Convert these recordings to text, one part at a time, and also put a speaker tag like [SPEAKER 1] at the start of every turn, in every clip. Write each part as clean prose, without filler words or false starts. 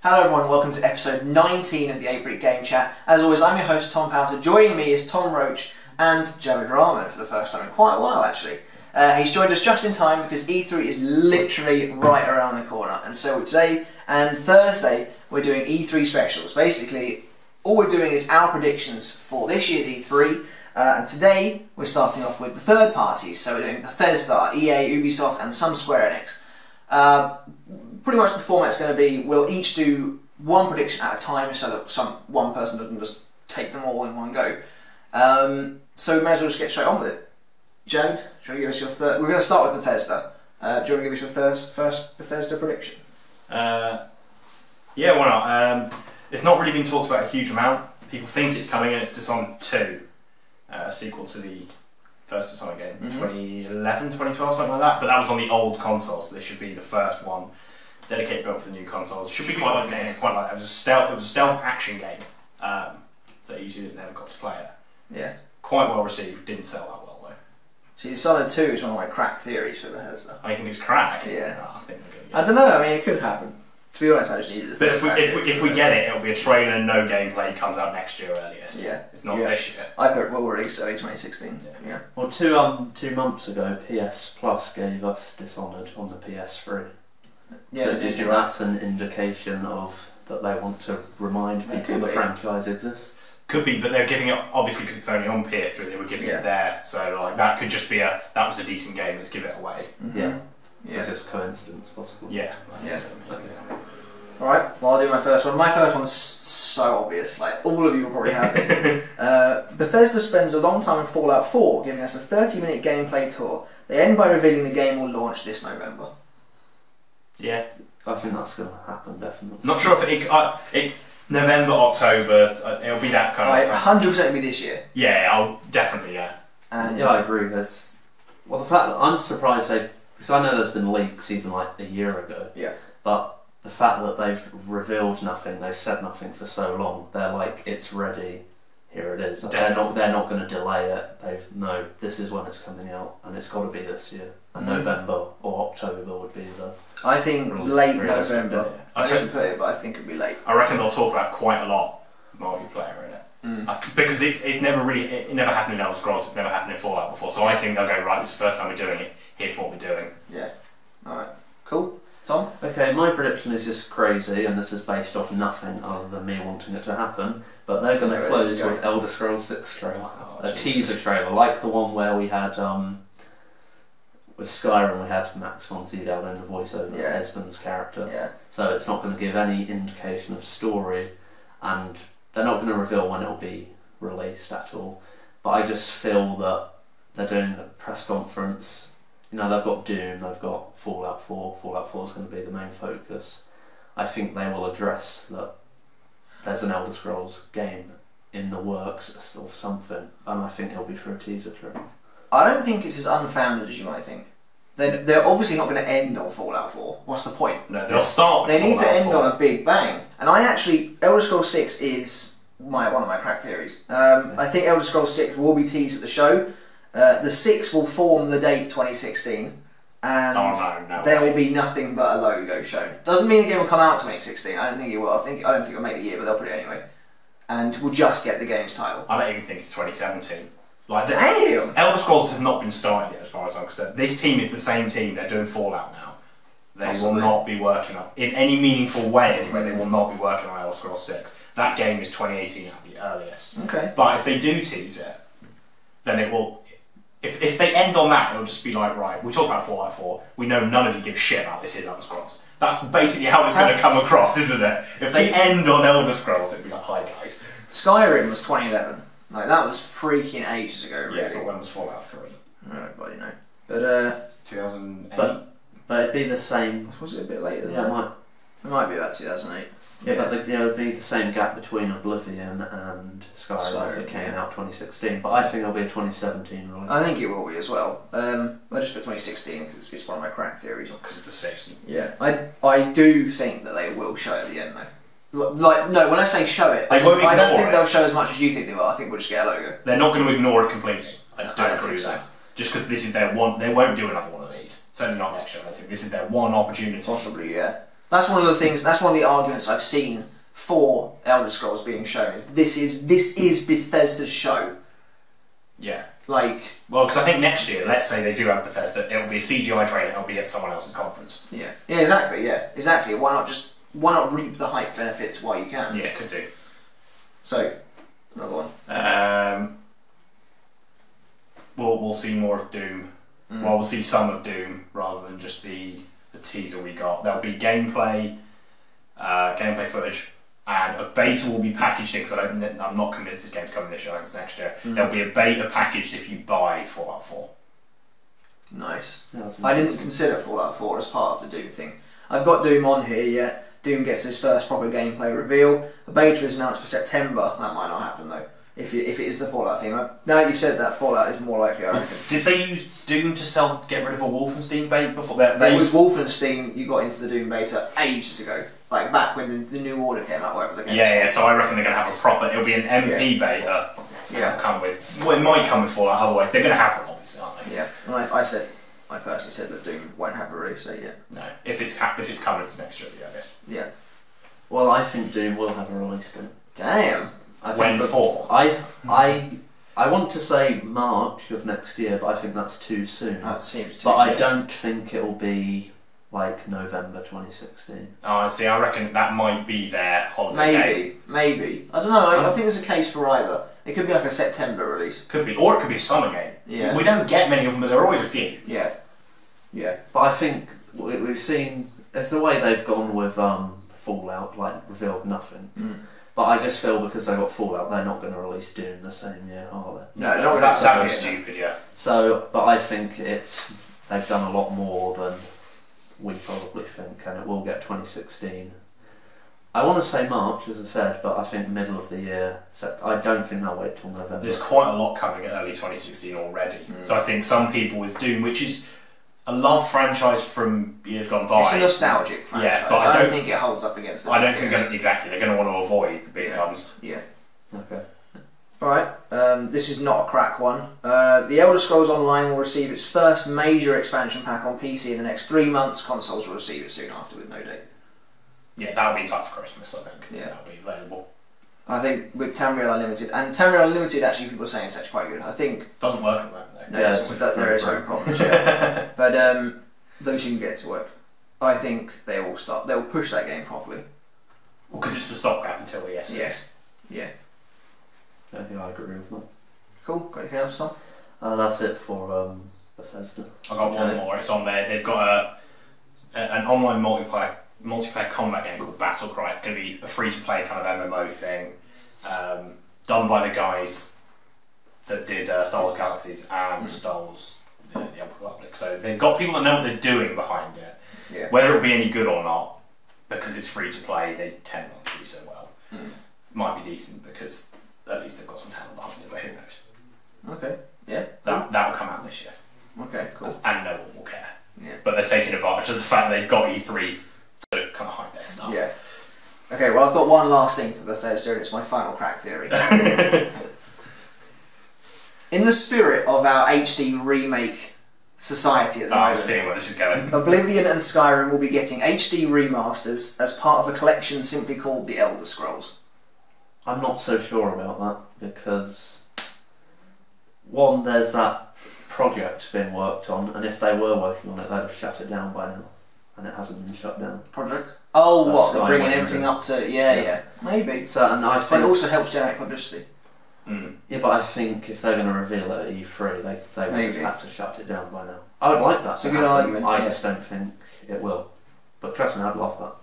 [SPEAKER 1] Hello everyone, welcome to episode 19 of the 8-Bit Game Chat. As always, I'm your host Tom Powter. Joining me is Tom Roach and Javid Rahman for the first time in quite a while actually. He's joined us just in time because E3 is literally right around the corner. And so today and Thursday we're doing E3 specials. Basically, all we're doing is our predictions for this year's E3. And today we're starting off with the third parties. So we're doing Bethesda, EA, Ubisoft and some Square Enix. Pretty much the format's going to be, we'll each do one prediction at a time so that one person doesn't just take them all in one go. So we may as well just get straight on with it. Jared, do you want to give us your third? We're going to start with Bethesda. Do you want to give us your first Bethesda prediction?
[SPEAKER 2] Yeah, why not? It's not really been talked about a huge amount. People think it's coming and it's Dishonored 2, a sequel to the first Dishonored game, 2011, 2012, something like that. But that was on the old console, so this should be the first one dedicated built for the new consoles. Should be quite like game. Quite like it was a stealth action game that usually never got to play it.
[SPEAKER 1] Yeah.
[SPEAKER 2] Quite well received. Didn't sell that well though.
[SPEAKER 1] See, Dishonored 2 is one of my crack theories for Bethesda.
[SPEAKER 2] I think it's crack.
[SPEAKER 1] Yeah.
[SPEAKER 2] No, I think we're gonna get
[SPEAKER 1] I don't know. I mean, it could happen. To be honest, I just needed.
[SPEAKER 2] But if we get it, it'll be a trailer and no gameplay. Comes out next year earliest.
[SPEAKER 1] Yeah.
[SPEAKER 2] It's not this year.
[SPEAKER 1] I thought it will release early 2016. Yeah.
[SPEAKER 3] Well, 2 months ago, PS Plus gave us Dishonored on the PS3.
[SPEAKER 1] Yeah,
[SPEAKER 3] so do you think that's an indication of that they want to remind people the franchise exists?
[SPEAKER 2] Could be, but they're giving it, obviously because it's only on PS3, they were giving it there, so like that could just be that was a decent game, let's give it away.
[SPEAKER 3] Yeah. So it's just coincidence, possibly.
[SPEAKER 2] Yeah, I think so.
[SPEAKER 3] Okay.
[SPEAKER 1] Alright, well I'll do my first one. My first one's so obvious, like all of you will probably have this. Bethesda spends a long time in Fallout 4, giving us a 30-minute gameplay tour. They end by revealing the game will launch this November.
[SPEAKER 2] Yeah.
[SPEAKER 3] I think that's going to happen, definitely.
[SPEAKER 2] Not sure if it November, October, it'll be that kind of thing.
[SPEAKER 1] 100% it'll be this year.
[SPEAKER 2] Yeah, definitely, yeah.
[SPEAKER 3] Yeah, I agree. Well, the fact that I'm surprised because I know there's been leaks even like a year ago.
[SPEAKER 1] Yeah.
[SPEAKER 3] But the fact that they've revealed nothing, they've said nothing for so long, they're like, it's ready, here it is. They're not going to delay it. No, this is when it's coming out, and it's got to be this year. And November or October would be the...
[SPEAKER 1] I think late November. I didn't put it, but I think it'll be late.
[SPEAKER 2] I reckon they'll talk about quite a lot multiplayer in it. Because it never happened in Elder Scrolls, it's never happened in Fallout before, so I think they'll go, right, this is the first time we're doing it, here's what we're doing.
[SPEAKER 1] Yeah. Alright. Cool. Tom?
[SPEAKER 3] Okay, my prediction is just crazy, and this is based off nothing other than me wanting it to happen, but they're going to close with Elder Scrolls 6 trailer. A teaser trailer, like the one where we had... with Skyrim we had Max von Sydow in the voiceover of Esmond's character.
[SPEAKER 1] Yeah.
[SPEAKER 3] So it's not going to give any indication of story, and they're not going to reveal when it'll be released at all. But I just feel that they're doing a press conference. You know, they've got Doom, they've got Fallout 4. Fallout 4 is going to be the main focus. I think they will address that there's an Elder Scrolls game in the works or something, and I think it'll be for a teaser trailer. I
[SPEAKER 1] don't think it's as unfounded as you might think. They're obviously not going to end on Fallout 4. What's the point?
[SPEAKER 2] No, they'll start with
[SPEAKER 1] They need to
[SPEAKER 2] Fallout
[SPEAKER 1] end
[SPEAKER 2] 4.
[SPEAKER 1] on a big bang. And I actually... Elder Scrolls 6 is one of my crack theories. I think Elder Scrolls 6 will be teased at the show. The 6 will form the date 2016. And there will be nothing but a logo shown. Doesn't mean the game will come out 2016. I don't think it will. I don't think it'll make the year, but they'll put it anyway. And we'll just get the game's title.
[SPEAKER 2] I don't even think it's 2017. Like,
[SPEAKER 1] damn!
[SPEAKER 2] Elder Scrolls has not been started yet, as far as I'm concerned. This team is the same team. They're doing Fallout now. They will not be working on, in any meaningful way anyway. They will not be working on Elder Scrolls 6. That game is 2018 at the earliest.
[SPEAKER 1] Okay.
[SPEAKER 2] But if they do tease it, then it will. If they end on that, it'll just be like, right, we talk about Fallout 4. We know none of you give a shit about this. Here's Elder Scrolls. That's basically how it's going to come across, isn't it? If they end on Elder Scrolls, it'll be like, hi guys.
[SPEAKER 1] Skyrim was 2011. Like, that was freaking ages ago, really.
[SPEAKER 2] Yeah, but when was Fallout 3?
[SPEAKER 1] Nobody know. But,
[SPEAKER 2] 2008?
[SPEAKER 3] But it'd be the same...
[SPEAKER 1] Was it a bit later than
[SPEAKER 3] that?
[SPEAKER 1] It might be about 2008.
[SPEAKER 3] Yeah, but there would be the same gap between Oblivion and Skyrim if it came out 2016. But I think it'll be a 2017 release.
[SPEAKER 1] I think it will be as well. I just put 2016 because it's one of my crack theories.
[SPEAKER 2] Because of the 6th.
[SPEAKER 1] Yeah. I do think that they will show it at the end, though. Like, no, when I say show it,
[SPEAKER 2] they won't
[SPEAKER 1] I don't
[SPEAKER 2] ignore
[SPEAKER 1] think they'll show as much as you think they will. I think we'll just get a logo.
[SPEAKER 2] They're not going to ignore it completely. I don't agree with
[SPEAKER 1] so.
[SPEAKER 2] that. Just because this is their one, they won't do another one of these. Certainly not next year, I think. This is their one opportunity.
[SPEAKER 1] Possibly, yeah. That's one of the things. That's one of the arguments I've seen for Elder Scrolls being shown. Is this is Bethesda's show?
[SPEAKER 2] Yeah.
[SPEAKER 1] Like,
[SPEAKER 2] well, because I think next year, let's say they do have Bethesda, it'll be a CGI trailer. It'll be at someone else's conference.
[SPEAKER 1] Yeah. Yeah. Exactly. Yeah. Exactly. Why not reap the hype benefits while you can?
[SPEAKER 2] Yeah, could do.
[SPEAKER 1] So, another one.
[SPEAKER 2] We'll see more of Doom. Well, we'll see some of Doom rather than just the teaser we got. There'll be gameplay footage, and a beta will be packaged in. Because I'm not convinced this game's coming this year. I think it's next year. There'll be a beta packaged if you buy Fallout 4.
[SPEAKER 1] Nice.
[SPEAKER 3] Yeah,
[SPEAKER 1] I didn't consider Fallout 4 as part of the Doom thing. I've got Doom on here yet. Doom gets his first proper gameplay reveal. A beta is announced for September. That might not happen though. If it is the Fallout theme. Now that you've said that, Fallout is more likely, I reckon.
[SPEAKER 2] Did they use Doom to get rid of a Wolfenstein beta before?
[SPEAKER 1] There was Wolfenstein, you got into the Doom beta ages ago. Like back when the New Order came out, whatever the game was.
[SPEAKER 2] Yeah, so I reckon they're going to have a proper... It'll be an MP beta.
[SPEAKER 1] Yeah.
[SPEAKER 2] Come with... Well, it might come with Fallout, otherwise they're going to have one, obviously, aren't they?
[SPEAKER 1] Yeah. And I personally said that Doom won't have a release date yet.
[SPEAKER 2] No. If it's coming, it's next year, I guess.
[SPEAKER 1] Yeah.
[SPEAKER 3] Well, I think Doom will have a release date.
[SPEAKER 1] Damn.
[SPEAKER 2] When for?
[SPEAKER 3] I want to say March of next year, but I think that's too soon.
[SPEAKER 1] That seems too
[SPEAKER 3] But
[SPEAKER 1] soon.
[SPEAKER 3] I don't think it'll be like November 2016.
[SPEAKER 2] Oh, see, I reckon that might be their holiday game.
[SPEAKER 1] Maybe. I don't know, I think there's a case for either. It could be like a September release.
[SPEAKER 2] Could be. Or it could be a summer game.
[SPEAKER 1] Yeah.
[SPEAKER 2] We don't get many of them, but there are always a few.
[SPEAKER 1] Yeah. Yeah.
[SPEAKER 3] But I think we've seen... It's the way they've gone with Fallout, like, revealed nothing. But I just feel because they got Fallout, they're not going to release Doom the same year, are they?
[SPEAKER 1] No,
[SPEAKER 2] that was stupid, yeah.
[SPEAKER 3] So, but I think they've done a lot more than we probably think, and it will get 2016. I want to say March, as I said, but I think middle of the year. I don't think they'll wait till November.
[SPEAKER 2] There's quite a lot coming in early 2016 already. So I think some people with Doom, which is a loved franchise from years gone by.
[SPEAKER 1] It's a nostalgic franchise.
[SPEAKER 2] Yeah, but
[SPEAKER 1] I don't think it holds up against the
[SPEAKER 2] I don't think exactly. They're going to want to avoid the big guns.
[SPEAKER 1] Yeah.
[SPEAKER 3] Okay.
[SPEAKER 1] Alright, this is not a crack one. The Elder Scrolls Online will receive its first major expansion pack on PC in the next 3 months. Consoles will receive it soon after with no date.
[SPEAKER 2] Yeah, that'll be in time for Christmas, I think.
[SPEAKER 1] Yeah.
[SPEAKER 2] That'll be available.
[SPEAKER 1] I think with Tamriel Unlimited, and Tamriel Unlimited actually people are saying it's actually quite good. I think...
[SPEAKER 2] Doesn't work at that though.
[SPEAKER 1] No, there is no problems, yeah. But those you can get to work. I think they'll push that game properly.
[SPEAKER 2] Well, because it's the stopgap until ES6.
[SPEAKER 1] Yes. Yeah.
[SPEAKER 3] Yeah, I agree with that.
[SPEAKER 1] Cool. Got anything else, Tom?
[SPEAKER 3] That's it for Bethesda.
[SPEAKER 2] I've got one more. It's on there. They've got an online multiplayer combat game called Battlecry. It's going to be a free-to-play kind of MMO thing, done by the guys that did Star Wars Galaxies and Star Wars the Old Republic. So they've got people that know what they're doing behind it.
[SPEAKER 1] Yeah.
[SPEAKER 2] Whether it'll be any good or not, because it's free to play, they tend not to do so well. Might be decent because at least they've got some talent behind it, but who knows?
[SPEAKER 1] Okay. Yeah.
[SPEAKER 2] That will come out this year.
[SPEAKER 1] Okay. Cool.
[SPEAKER 2] And no one will care.
[SPEAKER 1] Yeah.
[SPEAKER 2] But they're taking advantage of the fact that they've got E3 to kind of hide their stuff.
[SPEAKER 1] Yeah. Okay. Well, I've got one last thing for Bethesda, and it's my final crack theory. In the spirit of our HD remake society at the moment,
[SPEAKER 2] I'm seeing where this is going.
[SPEAKER 1] Oblivion and Skyrim will be getting HD remasters as part of a collection simply called The Elder Scrolls.
[SPEAKER 3] I'm not so sure about that because one, there's that project being worked on, and if they were working on it, they'd have shut it down by now, and it hasn't been shut down.
[SPEAKER 1] Project? Oh,
[SPEAKER 3] That's
[SPEAKER 1] what? They're
[SPEAKER 3] Skyrim,
[SPEAKER 1] bringing everything up to yeah, maybe.
[SPEAKER 3] So, and I
[SPEAKER 1] But
[SPEAKER 3] think
[SPEAKER 1] it also helps generate publicity.
[SPEAKER 3] yeah, but I think if they're going to reveal it at E3, they would
[SPEAKER 1] Maybe.
[SPEAKER 3] have had to shut it down by now. I would like that.
[SPEAKER 1] It's a
[SPEAKER 3] to
[SPEAKER 1] good
[SPEAKER 3] happen.
[SPEAKER 1] argument,
[SPEAKER 3] I
[SPEAKER 1] yeah.
[SPEAKER 3] just don't think it will. But trust me, I'd love that.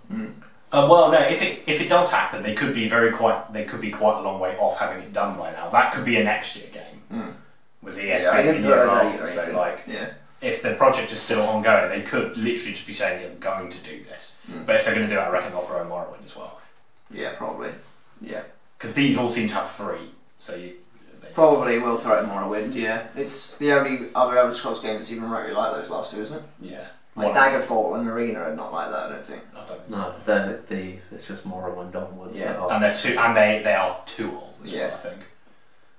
[SPEAKER 2] Well, no. If it does happen, they could be quite a long way off having it done by now. That could be a next year game with the ESP
[SPEAKER 1] I didn't
[SPEAKER 2] the
[SPEAKER 1] put
[SPEAKER 2] year
[SPEAKER 1] a date
[SPEAKER 2] after.
[SPEAKER 1] or
[SPEAKER 2] So,
[SPEAKER 1] anything.
[SPEAKER 2] like,
[SPEAKER 1] Yeah.
[SPEAKER 2] if the project is still ongoing, they could literally just be saying they're going to do this. But if they're going to do it, I reckon they'll throw in Morrowind as well.
[SPEAKER 1] Yeah, probably. Yeah.
[SPEAKER 2] Because these all seem to have 3, so
[SPEAKER 1] Probably will throw in Morrowind, yeah. It's the only other Elder Scrolls game that's even remotely like those last two, isn't it?
[SPEAKER 2] yeah.
[SPEAKER 1] Like Daggerfall and Marina are not like that, I don't think.
[SPEAKER 2] I don't think
[SPEAKER 3] No,
[SPEAKER 2] so.
[SPEAKER 3] it's just Morrowind onwards.
[SPEAKER 1] Yeah.
[SPEAKER 3] So
[SPEAKER 2] And they are too old as well, I think.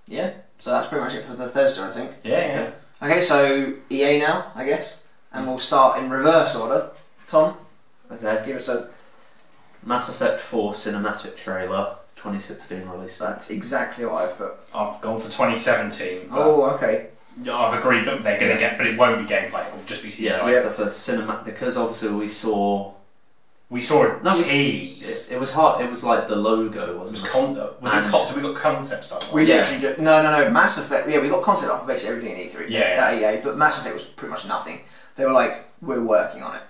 [SPEAKER 1] Yeah, so that's pretty much it for Bethesda, I think.
[SPEAKER 2] Yeah.
[SPEAKER 1] Okay, so EA now, I guess. And we'll start in reverse order. Tom,
[SPEAKER 3] okay.
[SPEAKER 1] give us a
[SPEAKER 3] Mass Effect 4 cinematic trailer, 2016 release.
[SPEAKER 1] That's exactly what I've put.
[SPEAKER 2] I've gone for 2017.
[SPEAKER 1] Oh, okay.
[SPEAKER 2] I've agreed that they're going to get, but it won't be gameplay. It'll just be CGI.
[SPEAKER 3] Yes, that's a cinematic, because obviously we saw
[SPEAKER 2] a tease.
[SPEAKER 3] It was hard. It was like the logo, wasn't it?
[SPEAKER 2] Did we got concept stuff?
[SPEAKER 1] We literally did. No. Mass Effect. Yeah, we got concept art for basically everything in E3.
[SPEAKER 2] Yeah.
[SPEAKER 1] EA, but Mass Effect was pretty much nothing. They were like, we're working on it.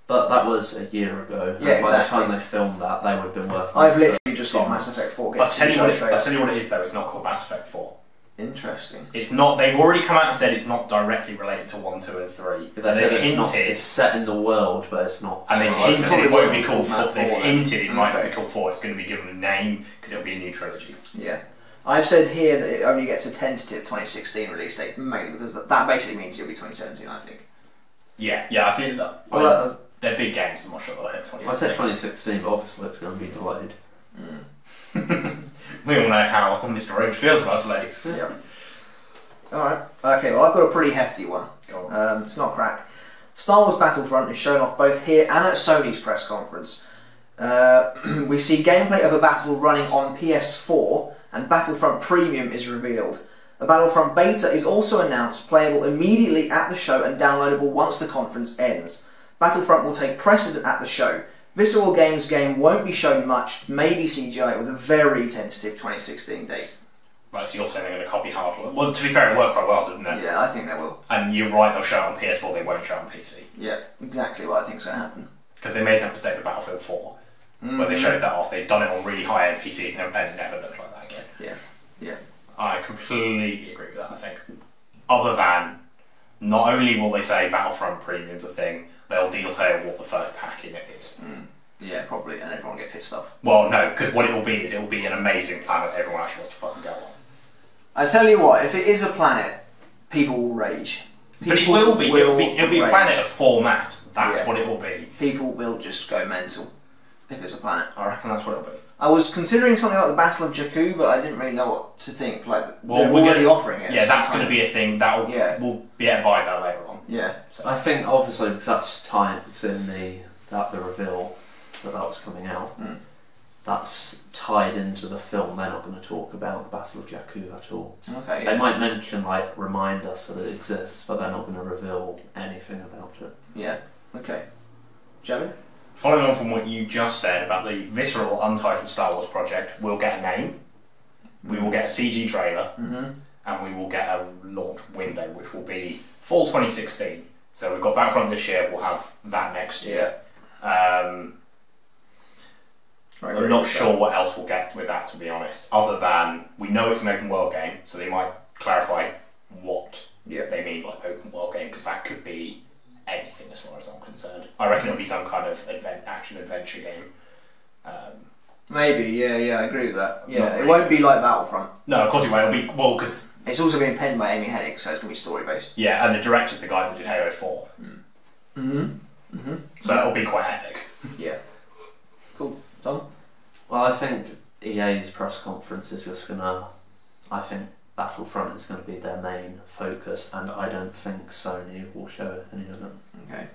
[SPEAKER 3] But that was a year ago.
[SPEAKER 1] Yeah,
[SPEAKER 3] By the time they filmed that, they would have been working.
[SPEAKER 1] I've literally just got Mass Effect 4.
[SPEAKER 2] I'll tell you what it is though. It's not called Mass Effect 4.
[SPEAKER 1] Interesting.
[SPEAKER 2] It's not. They've already come out and said it's not directly related to 1, 2, and 3.
[SPEAKER 3] They've hinted it's set in the world, but it's not.
[SPEAKER 2] And they've hinted it won't be called 4. They've hinted it might not be called 4. It's going to be given a name because it'll be a new trilogy.
[SPEAKER 1] Yeah. I've said here that it only gets a tentative 2016 release date, mainly because that basically means it'll be 2017, I think.
[SPEAKER 2] Yeah, I think that. They're big games. I'm not sure they'll hit 2016.
[SPEAKER 3] I said 2016, but obviously it's going to be delayed.
[SPEAKER 2] We all know how Mr. Roach feels about delays.
[SPEAKER 1] Yeah. Alright. Okay, well, I've got a pretty hefty one.
[SPEAKER 2] Go on.
[SPEAKER 1] It's not crack. Star Wars Battlefront is shown off both here and at Sony's press conference. We see gameplay of a battle running on PS4, and Battlefront Premium is revealed. A Battlefront beta is also announced, playable immediately at the show and downloadable once the conference ends. Battlefront will take precedent at the show. Visceral Games' game won't be shown much, maybe CGI, with a very tentative 2016 date.
[SPEAKER 2] Right, so you're saying they're going to copy hardware. Well, to be fair, it worked quite well, didn't it?
[SPEAKER 1] Yeah, I think they will.
[SPEAKER 2] And you're right, they'll show it on PS4, they won't show it on PC.
[SPEAKER 1] Yeah, exactly what I think's going to happen.
[SPEAKER 2] Because they made that mistake with Battlefield 4, where they showed that off. They'd done it on really high-end PCs and it never looked like that again.
[SPEAKER 1] Yeah.
[SPEAKER 2] I completely agree with that, I think. Other than, not only will they say Battlefront Premium's a thing, they'll detail what the first pack in it is.
[SPEAKER 1] Yeah, probably, and everyone will get pissed off.
[SPEAKER 2] Well, no, because what it'll be is it'll be an amazing planet that everyone actually wants to fucking go on.
[SPEAKER 1] I tell you what, if it is a planet, people will rage.
[SPEAKER 2] But it will be. It'll be a planet of 4 maps. That's what it will be.
[SPEAKER 1] People will just go mental if it's a planet.
[SPEAKER 2] I reckon that's what it'll be.
[SPEAKER 1] I was considering something like the Battle of Jakku, but I didn't really know what to think. Like,
[SPEAKER 2] well,
[SPEAKER 1] they're already offering it.
[SPEAKER 2] Yeah, that's going to be a thing. We'll be able to buy that later on.
[SPEAKER 1] Yeah.
[SPEAKER 2] So.
[SPEAKER 3] I think obviously because that's times in the reveal that was coming out. That's tied into the film. They're not going to talk about the Battle of Jakku at all.
[SPEAKER 1] Okay.
[SPEAKER 3] They might mention, like, remind us that it exists, but they're not going to reveal anything about it.
[SPEAKER 1] Yeah. Okay. Javin?
[SPEAKER 2] Following on from what you just said about the visceral, untitled Star Wars project, we'll get a name, we will get a CG trailer, and we will get a launch window, which will be fall 2016. So we've got Battlefront this year, we'll have that next year. I'm not sure what else we'll get with that, to be honest, other than we know it's an open world game, so they might clarify what they mean by open world game, because that could be anything as far as I'm concerned. I reckon it'll be some kind of action adventure game.
[SPEAKER 1] Maybe, yeah, I agree with that. Yeah, it won't be like Battlefront.
[SPEAKER 2] No, of course it won't. It'll be, well, because
[SPEAKER 1] it's also being penned by Amy Hennig, so it's going to be story based.
[SPEAKER 2] Yeah, and the director's the guy that did Halo 4. So it'll be quite epic.
[SPEAKER 1] Yeah. Cool. Tom?
[SPEAKER 3] Well, I think EA's press conference is just gonna. I think Battlefront is going to be their main focus, and I don't think Sony will show any of them.
[SPEAKER 1] Okay.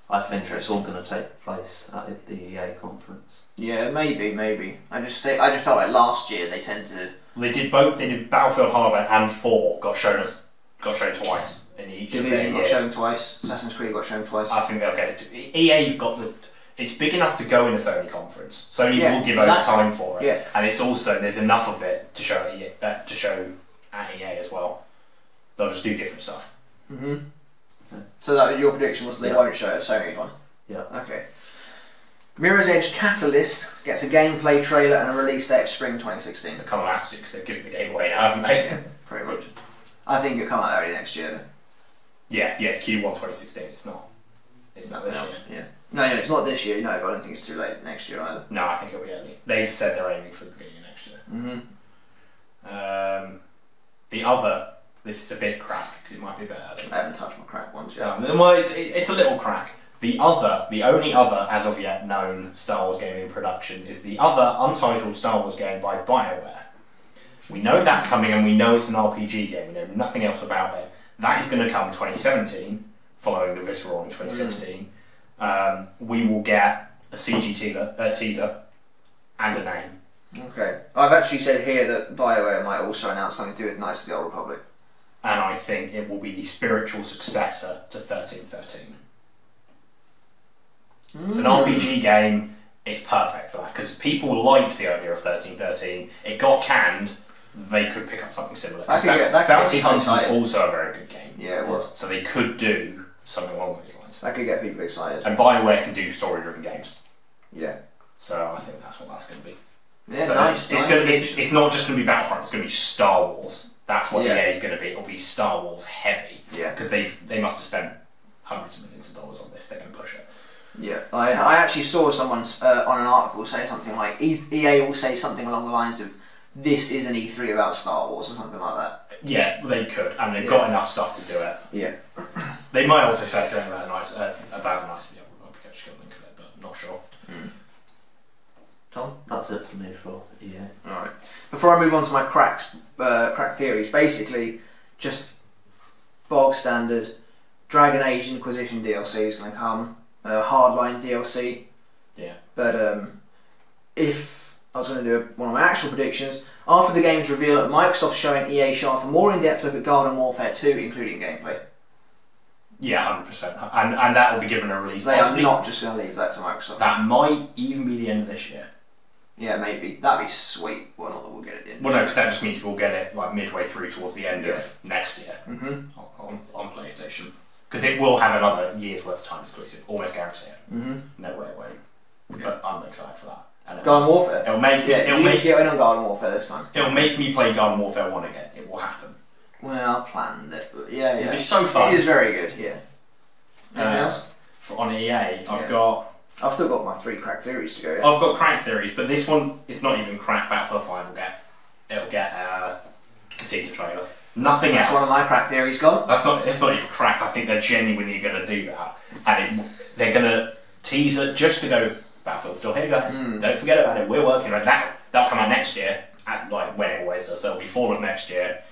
[SPEAKER 3] I think it's all going to take place at the EA conference.
[SPEAKER 1] Yeah, maybe. I just felt like last year they tend to.
[SPEAKER 2] They did both. They did Battlefield Hardline and 4 got shown twice in each
[SPEAKER 1] Division
[SPEAKER 2] of
[SPEAKER 1] got
[SPEAKER 2] their
[SPEAKER 1] shown
[SPEAKER 2] years.
[SPEAKER 1] twice. Assassin's Creed got shown twice.
[SPEAKER 2] I think they'll get it. EA's got the. It's big enough to go in a Sony conference. Sony will give over time for it, and it's also there's enough of it to show at EA as well. They'll just do different stuff.
[SPEAKER 1] So that your prediction was they won't show a Sony one?
[SPEAKER 3] Yeah.
[SPEAKER 1] Okay. Mirror's Edge Catalyst gets a gameplay trailer and a release date of spring 2016.
[SPEAKER 2] They're kind of elastic because they've given the game away now, haven't they?
[SPEAKER 1] Yeah, pretty much. I think it'll come out early next year then.
[SPEAKER 2] Yeah, it's Q1 2016, it's not. It's not this year.
[SPEAKER 1] Yeah. No, it's not this year, no, but I don't think it's too late next year either.
[SPEAKER 2] No, I think it'll be early. They've said they're aiming for the beginning of next year. The other, this is a bit crack, because it might be better.
[SPEAKER 1] I haven't touched my crack ones yet.
[SPEAKER 2] Well, it's a little crack. The only other, as of yet known, Star Wars game in production is the other untitled Star Wars game by BioWare. We know that's coming and we know it's an RPG game, we know nothing else about it. That is going to come 2017, following the Visceral in 2016. We will get a CG teaser, and a name.
[SPEAKER 1] Okay. I've actually said here that BioWare might also announce something to do with Knights of the Old Republic.
[SPEAKER 2] And I think it will be the spiritual successor to 1313. It's an RPG game, it's perfect for that, because people liked the idea of 1313, it got canned, they could pick up something similar. Bounty Hunters was also a very good game.
[SPEAKER 1] Yeah, it was.
[SPEAKER 2] So they could do something along those lines.
[SPEAKER 1] That could get people excited.
[SPEAKER 2] And BioWare can do story-driven games.
[SPEAKER 1] Yeah.
[SPEAKER 2] So I think that's what that's going to be.
[SPEAKER 1] Yeah,
[SPEAKER 2] so
[SPEAKER 1] nice.
[SPEAKER 2] It's not just going to be Battlefront, it's going to be Star Wars. That's what EA is going to be. It'll be Star Wars heavy.
[SPEAKER 1] Yeah.
[SPEAKER 2] Because they must have spent hundreds of millions of dollars on this, they're going to push it.
[SPEAKER 1] Yeah, I actually saw someone on an article say something like EA will say something along the lines of this is an E3 about Star Wars or something like that.
[SPEAKER 2] Yeah, they could, and they've got enough stuff to do it.
[SPEAKER 1] Yeah.
[SPEAKER 2] They might also say something about Knights of the Old Republic. I just got a link of it, but I'm not sure.
[SPEAKER 1] Tom?
[SPEAKER 3] That's it for me for EA.
[SPEAKER 1] Alright. Before I move on to my cracked theories, basically just bog standard Dragon Age Inquisition DLC is going to come. Hardline DLC.
[SPEAKER 2] Yeah.
[SPEAKER 1] But if I was going to do one of my actual predictions, after the game's reveal at Microsoft showing EA Sharp a more in-depth look at Garden Warfare 2, including gameplay.
[SPEAKER 2] Yeah, 100%. And that will be given a release.
[SPEAKER 1] They are not just going to leave that to Microsoft.
[SPEAKER 2] That might even be the end of this year.
[SPEAKER 1] Yeah, maybe. That'd be sweet. Well, not that we'll get it at the end.
[SPEAKER 2] Well, no, because that just means we'll get it like midway through towards the end of next year on PlayStation. Because it will have another year's worth of time exclusive, almost guarantee it. No way it won't. But I'm excited for that. And
[SPEAKER 1] Garden Warfare?
[SPEAKER 2] It'll make
[SPEAKER 1] you need to get in on Garden Warfare this time.
[SPEAKER 2] It'll make me play Garden Warfare 1 again. It will happen.
[SPEAKER 1] Well, I planned it, but yeah.
[SPEAKER 2] It'll be so fun.
[SPEAKER 1] It is very good, yeah. Anything else?
[SPEAKER 2] On EA,
[SPEAKER 1] I've still got my 3 crack theories to go.
[SPEAKER 2] I've got crack theories, but this one, it's not even crack. Battlefield 5 will get a teaser trailer. Nothing else.
[SPEAKER 1] That's one of my crack theories gone.
[SPEAKER 2] It's not even crack. I think they're genuinely going to do that, and they're going to tease it just to go. Battlefield's still here, guys. Don't forget about it. We're working on that. That'll come out next year, like when it always does. So it'll be fall of next year,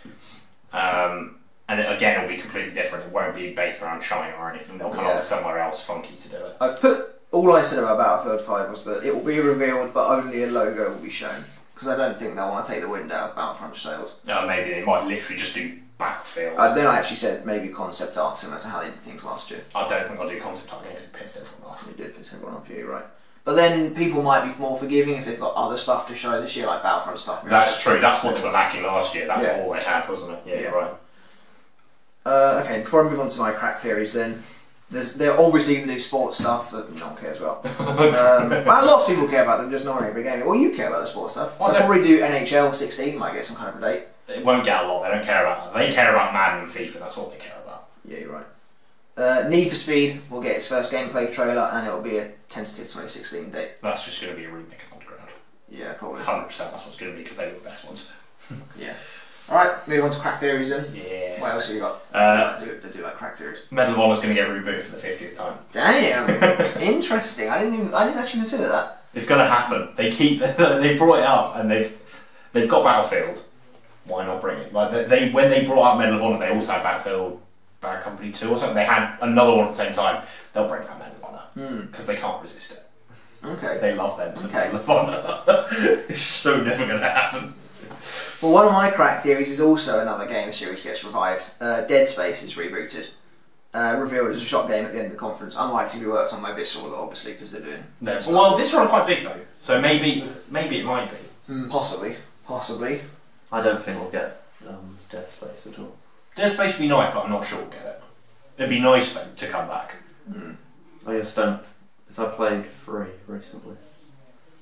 [SPEAKER 2] and it'll be completely different. It won't be based around China or anything. They'll come up with somewhere else funky to do it.
[SPEAKER 1] All I said about Battlefield 5 was that it will be revealed, but only a logo will be shown. Because I don't think they'll want to take the wind out of Battlefront sales.
[SPEAKER 2] Maybe they might literally just do Battlefield.
[SPEAKER 1] Then I actually said maybe concept art similar to how they did things last year.
[SPEAKER 2] I don't think I'll do concept art games. It pissed everyone off.
[SPEAKER 1] It did piss everyone off, you're right. But then people might be more forgiving if they've got other stuff to show this year, like Battlefront stuff.
[SPEAKER 2] That's true. That's what they were lacking last year. That's all they had, wasn't it? Yeah, you're right.
[SPEAKER 1] Okay, before I move on to my crack theories then, they're obviously going to do sports stuff that no one cares about. Lots of people care about them, just not every game. Well, you care about the sports stuff. They'll probably do NHL 16, might get some kind of a date.
[SPEAKER 2] It won't get a lot, they don't care about that. They care about Madden and FIFA, that's all they care about.
[SPEAKER 1] Yeah, you're right. Need for Speed will get its first gameplay trailer and it will be a tentative 2016 date.
[SPEAKER 2] That's just going to be a remake of Underground.
[SPEAKER 1] Yeah, probably.
[SPEAKER 2] 100% that's what's going to be, because they were the best ones.
[SPEAKER 1] Yeah. Alright, move on to crack theories then.
[SPEAKER 2] Yes.
[SPEAKER 1] What else have you got? They do like crack theories.
[SPEAKER 2] Medal of Honor's going to get rebooted for the 50th time.
[SPEAKER 1] Damn! Interesting. I didn't actually consider that.
[SPEAKER 2] It's going to happen. They brought it up and they've got Battlefield. Why not bring it? Like when they brought up Medal of Honor, they also had Battlefield Bad Company 2 or something. They had another one at the same time. They'll bring out Medal of Honor because they can't resist it.
[SPEAKER 1] Okay.
[SPEAKER 2] They love them. So Medal of Honor. It's so never going to happen.
[SPEAKER 1] Well, one of my crack theories is also another game series gets revived. Dead Space is rebooted. Revealed as a shot game at the end of the conference. Unlikely to be worked on by Visceral, obviously, because they're doing...
[SPEAKER 2] Well, Visceral are quite big, though. So maybe it might be.
[SPEAKER 1] Possibly.
[SPEAKER 3] I don't think we'll get Dead Space at all.
[SPEAKER 2] Dead Space would be nice, but I'm not sure we'll get it. It'd be nice, though, to come back.
[SPEAKER 3] I just don't... Because I played 3 recently.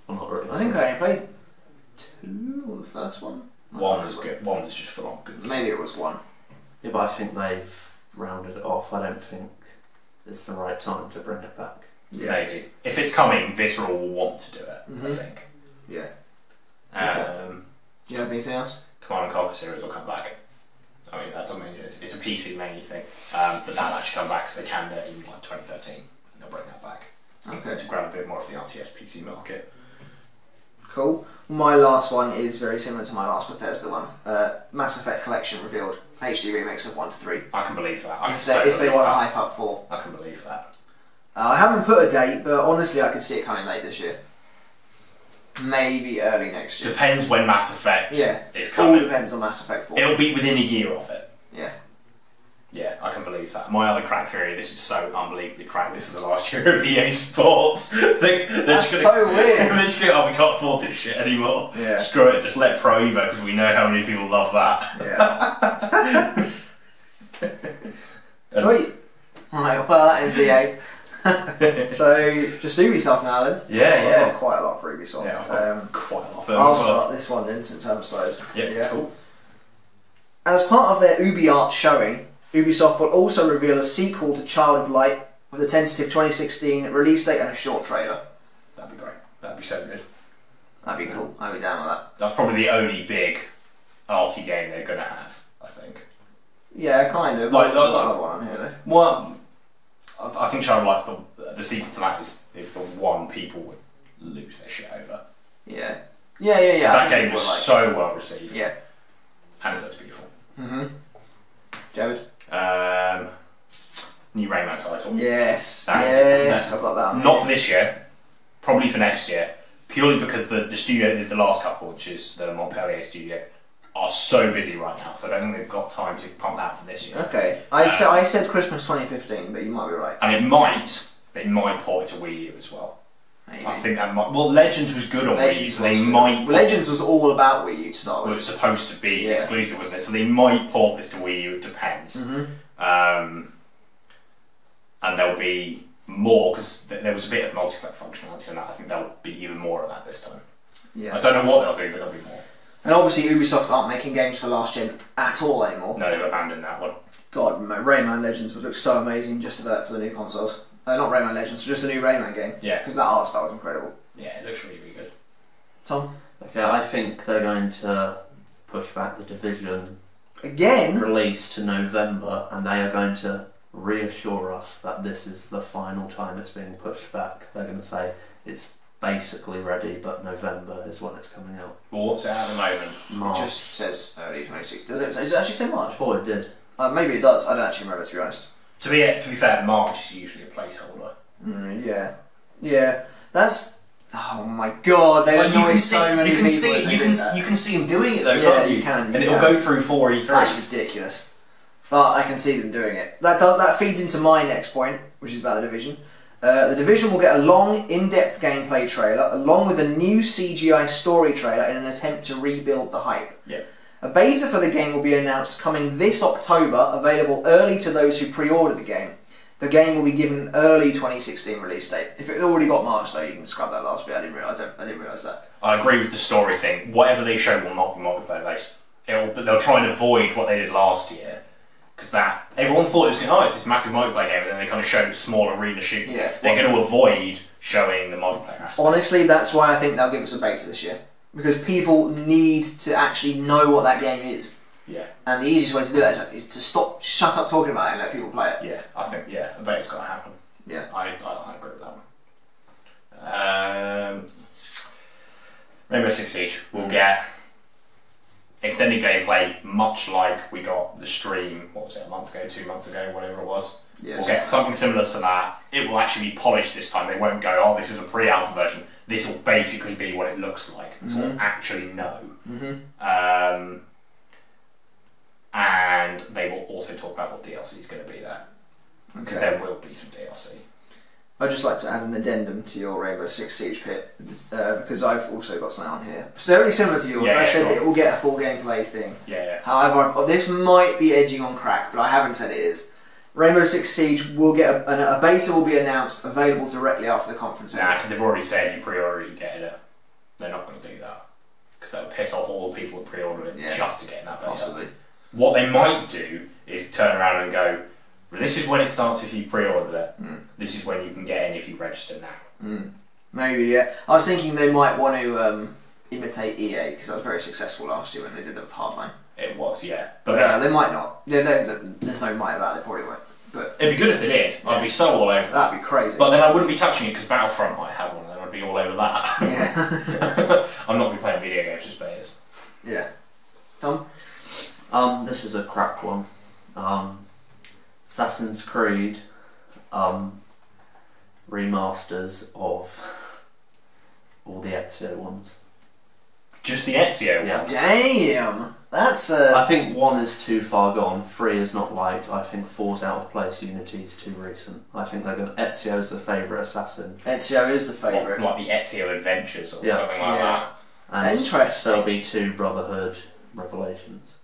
[SPEAKER 3] Well, not really.
[SPEAKER 1] I think I only played 2 or the first one.
[SPEAKER 2] 1 was good. 1 was just full on good.
[SPEAKER 1] Maybe it was 1.
[SPEAKER 3] Yeah, but I think they've rounded it off. I don't think it's the right time to bring it back.
[SPEAKER 1] Yeah.
[SPEAKER 2] Maybe. If it's coming, Visceral will want to do it, I think.
[SPEAKER 1] Yeah.
[SPEAKER 2] Do
[SPEAKER 1] you have anything else?
[SPEAKER 2] Command and Conquer series will come back. I mean, that doesn't mean it's a PC mainly thing, but that'll actually come back because they can in like 2013. They'll bring that back.
[SPEAKER 1] Okay.
[SPEAKER 2] To grab a bit more of the RTS PC market.
[SPEAKER 1] Cool. My last one is very similar to my last Bethesda one. Mass Effect Collection revealed. HD remix of 1 to 3.
[SPEAKER 2] I can believe that.
[SPEAKER 1] If they want to hype up 4.
[SPEAKER 2] I can believe that.
[SPEAKER 1] I haven't put a date, but honestly I could see it coming late this year. Maybe early next year.
[SPEAKER 2] Depends when Mass Effect is
[SPEAKER 1] All
[SPEAKER 2] coming.
[SPEAKER 1] depends on Mass Effect 4.
[SPEAKER 2] It'll be within a year of it.
[SPEAKER 1] Yeah.
[SPEAKER 2] Yeah, I can believe that. My other crack theory, this is so unbelievably crack, this is the last year of EA Sports.
[SPEAKER 1] That's so weird.
[SPEAKER 2] They're just going, oh, we can't afford this shit anymore.
[SPEAKER 1] Yeah.
[SPEAKER 2] Screw it, just let Pro Evo, because we know how many people love that.
[SPEAKER 1] Yeah. Sweet. Right, well that ends EA. So, just Ubisoft now then. I've got quite a lot for Ubisoft.
[SPEAKER 2] Yeah, I've got quite a lot for
[SPEAKER 1] I'll start this one then, since I haven't started.
[SPEAKER 2] Yeah, cool.
[SPEAKER 1] As part of their UbiArt showing, Ubisoft will also reveal a sequel to Child of Light with a tentative 2016 release date and a short trailer.
[SPEAKER 2] That'd be great. That'd be so good.
[SPEAKER 1] That'd be cool. I'd be down with that.
[SPEAKER 2] That's probably the only big arty game they're going to have, I think.
[SPEAKER 1] Yeah, kind of. There's another one on here though.
[SPEAKER 2] Well, I think Child of Light's the sequel to that is the one people would lose their shit over.
[SPEAKER 1] Yeah.
[SPEAKER 2] That game was so well received.
[SPEAKER 1] Yeah.
[SPEAKER 2] And it looks beautiful.
[SPEAKER 1] Jared?
[SPEAKER 2] New Rayman title.
[SPEAKER 1] Yes.
[SPEAKER 2] That's
[SPEAKER 1] I've got that on
[SPEAKER 2] not
[SPEAKER 1] here.
[SPEAKER 2] for this year, probably for next year, purely because the studio that did the last couple, which is the Montpellier studio, are so busy right now, so I don't think they've got time to pump that for this year.
[SPEAKER 1] Okay. I said Christmas 2015, but you might be right.
[SPEAKER 2] And they might port it to Wii U as well.
[SPEAKER 1] Maybe.
[SPEAKER 2] I think that might. Well, Legends was good on Wii U, so they might.
[SPEAKER 1] Well, Legends was all about Wii U to start with.
[SPEAKER 2] Well, it was supposed to be exclusive, wasn't it? So they might port this to Wii U. It depends. And there'll be more because there was a bit of multiplayer functionality on that. I think there'll be even more of that this time.
[SPEAKER 1] Yeah.
[SPEAKER 2] I don't know what they'll do, but there'll be more.
[SPEAKER 1] And obviously Ubisoft aren't making games for last gen at all anymore.
[SPEAKER 2] No, they've abandoned that one.
[SPEAKER 1] God, Rayman Legends would look so amazing just for the new consoles. Not Rayman Legends, just a new Rayman game.
[SPEAKER 2] Yeah.
[SPEAKER 1] Because that art style is incredible.
[SPEAKER 2] Yeah, it looks really, really good.
[SPEAKER 1] Tom?
[SPEAKER 3] Okay, I think they're going to push back the Division
[SPEAKER 1] Again?
[SPEAKER 3] release to November, and they are going to reassure us that this is the final time it's being pushed back. They're going to say it's basically ready, but November is when it's coming out.
[SPEAKER 2] Well, what's it at the moment?
[SPEAKER 3] March.
[SPEAKER 1] It just says early 2016. Does it actually say
[SPEAKER 3] I
[SPEAKER 1] March?
[SPEAKER 3] thought it did.
[SPEAKER 1] Maybe it does. I don't actually remember, to be honest.
[SPEAKER 2] To be fair, March is usually a placeholder.
[SPEAKER 1] Yeah. That's... Oh my god, they annoy so many people.
[SPEAKER 2] You can see them doing it though,
[SPEAKER 1] Yeah,
[SPEAKER 2] can't you?
[SPEAKER 1] you can.
[SPEAKER 2] And it'll go through 4 E3s.
[SPEAKER 1] That's ridiculous. But I can see them doing it. That feeds into my next point, which is about the Division. The Division will get a long, in-depth gameplay trailer, along with a new CGI story trailer in an attempt to rebuild the hype.
[SPEAKER 2] Yeah.
[SPEAKER 1] A beta for the game will be announced coming this October, available early to those who pre-order the game. The game will be given an early 2016 release date. If it already got March though, you can scrub that last bit. I didn't realise that.
[SPEAKER 2] I agree with the story thing. Whatever they show will not be multiplayer based. But they'll try and avoid what they did last year. Because everyone thought it was going, it's this massive multiplayer game, and then they kind of showed small arena shooting.
[SPEAKER 1] Yeah.
[SPEAKER 2] They're going to avoid showing the multiplayer aspect.
[SPEAKER 1] Honestly, that's why I think they'll give us a beta this year. Because people need to actually know what that game is.
[SPEAKER 2] Yeah.
[SPEAKER 1] And the easiest way to do that is to shut up talking about it and let people play it.
[SPEAKER 2] Yeah, I bet it's got to happen.
[SPEAKER 1] Yeah.
[SPEAKER 2] I agree with that one. Rainbow Six Siege will get extended gameplay, much like we got the stream, what was it, a month ago, 2 months ago, whatever it was.
[SPEAKER 1] Yeah,
[SPEAKER 2] we'll get something similar to that. It will actually be polished this time. They won't go, this is a pre-alpha version. This will basically be what it looks like. So we'll actually know. And they will also talk about what DLC is going to be there. Because there will be some DLC.
[SPEAKER 1] I'd just like to add an addendum to your Rainbow Six Siege pit, because I've also got something on here. It's very similar to yours. I've said it will get a full gameplay thing.
[SPEAKER 2] Yeah.
[SPEAKER 1] However, this might be edging on crack, but I haven't said it is. Rainbow Six Siege will get a beta will be announced, available directly after the conference ends.
[SPEAKER 2] Because they've already said you pre-order it, you get it. They're not going to do that. Because that would piss off all the people that pre-ordered it just to get in that beta. Possibly. What they might do is turn around and go, this is when it starts if you pre-ordered it. This is when you can get in if you register now.
[SPEAKER 1] Maybe, yeah. I was thinking they might want to imitate EA, because that was very successful last year when they did that with Hardline.
[SPEAKER 2] It was, yeah.
[SPEAKER 1] But they might not. There's no might about it, they probably won't. But
[SPEAKER 2] it'd be good if they did. I'd be so all over that.
[SPEAKER 1] That'd be crazy.
[SPEAKER 2] But then I wouldn't be touching it because Battlefront might have one, and then I'd be all over that.
[SPEAKER 1] Yeah.
[SPEAKER 2] I'm not going to be playing video games, just betas.
[SPEAKER 1] Yeah. Tom?
[SPEAKER 3] This is a crack one. Assassin's Creed remasters of all the Ezio ones.
[SPEAKER 2] Just the Ezio
[SPEAKER 3] Yeah.
[SPEAKER 2] ones?
[SPEAKER 1] Damn! That's
[SPEAKER 3] I think 1 is too far gone, 3 is not liked, I think 4's out of place, Unity's too recent. I think they're going to... Ezio's the favourite assassin.
[SPEAKER 1] Ezio is the favourite.
[SPEAKER 2] Like the Ezio Adventures or
[SPEAKER 3] Yeah.
[SPEAKER 2] something like that.
[SPEAKER 3] And
[SPEAKER 1] Interesting.
[SPEAKER 3] there'll be 2 Brotherhood Revelations